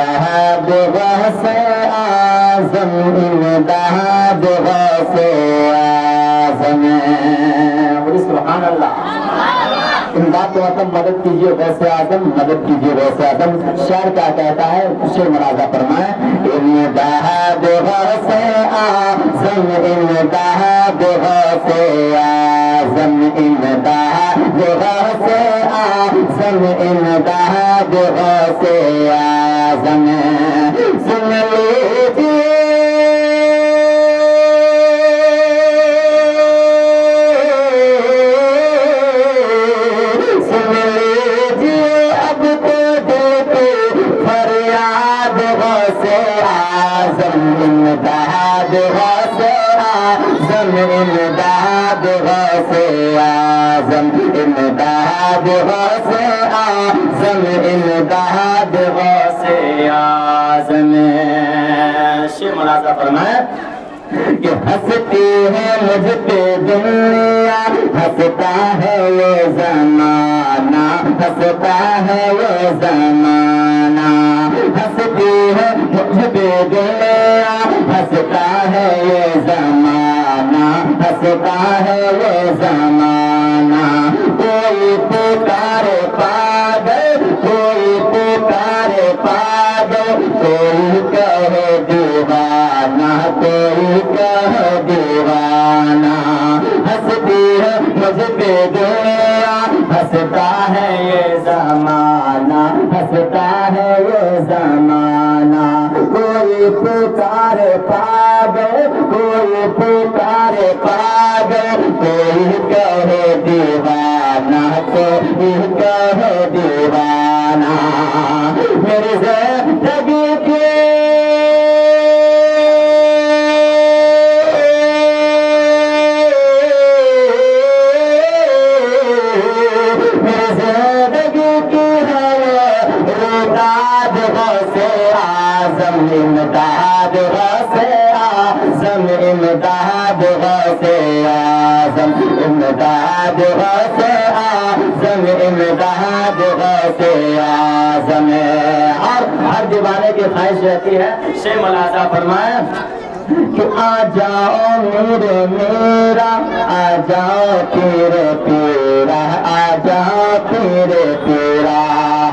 غوث اعظم امداد غوث اعظم. سبحان اللہ. امداد تو مطلب مدد کیجیے غوث اعظم، مدد کیجیے غوث اعظم. شعر کیا کہتا ہے؟ شعر ملاحظہ فرمائیں. امداد غوث اعظم امداد غوث اعظم امداد غوث اعظم امداد غوث اعظم. سن لیجیے امداد غوث اعظم امداد غوث اعظم امداد غوث اعظم امداد غوث اعظم. شیخ ملاحظہ فرمائے کہ ہنستی ہے مجھ پہ دنیا، ہنستا ہے یہ زمانہ، ہنستا ہے یہ زمانہ. ہنستی ہے مجھ پہ دنیا، ہنستا ہے یہ زمانہ، ہنستا ہے یہ زمانہ. کوئی پکارے پاگل، کوئی پکارے پاگل، کوئی کہے دیوانہ، کوئی کہے دیوانہ. ہنستی ہے مجھ پہ دنیا، ہنستا ہے یہ زمانہ، ہنستا ہے یہ زمانہ. کوئی پکارے پاگل، کوئی پکارے پاگل، کوئی کہے دیوانہ، کوئی کہے دیوانہ. میری زندگی کی امداد غوث اعظم امداد غوث اعظم امداد غوث اعظم امداد غوث اعظم. اور ہر دیوانے کی خواہش رہتی ہے. شیخ ملاحظہ فرمائے کہ آ جاؤ میرے میرا، آ جاؤ تیرے تیرا، آ جاؤ تیرے تیرا.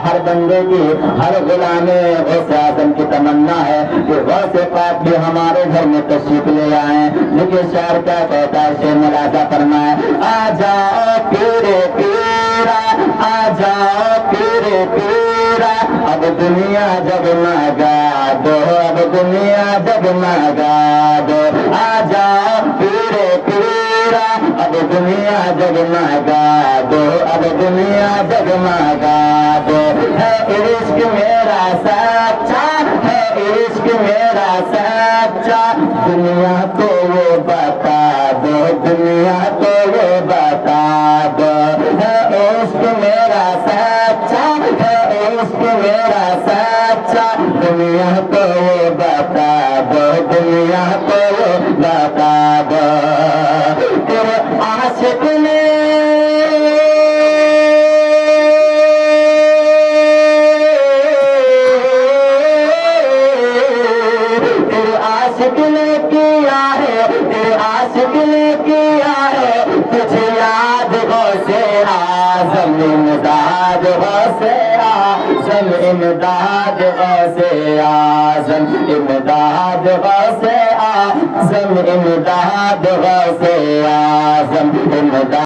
ہر بندے کی، ہر غلام غوث اعظم کی تمنا ہے کہ غوث پاک بھی ہمارے گھر میں تشریف لے آئیں. لیکن شاعر کیا کہتا ہے؟ شیخ ملاحظہ فرمائے آ جاؤ تیرے تیرا، آ جاؤ تیرے تیرا. اب دنیا جگمگا دو، اب دنیا جگمگا دو. آ جاؤ تیرے تیرا، اب دنیا جگمگا دو، اب دنیا جگمگا دو. ہے عشق میرا سچا، ہے عشق میرا سچا. دنیا کو وہ بتا دو، دنیا کو وہ بتا دو. ہے عشق میرا سچا، ہے عشق میرا سچا. دنیا کو وہ بتا دو، دنیا کو وہ بتا دو. تیرے عاشق نے عاشق نے کیا ہے، تیرے عاشق نے کیا ہے تجھے یاد غوث اعظم امداد غوث اعظم امداد غوث اعظم امداد غوث اعظم امداد غوث اعظم امداد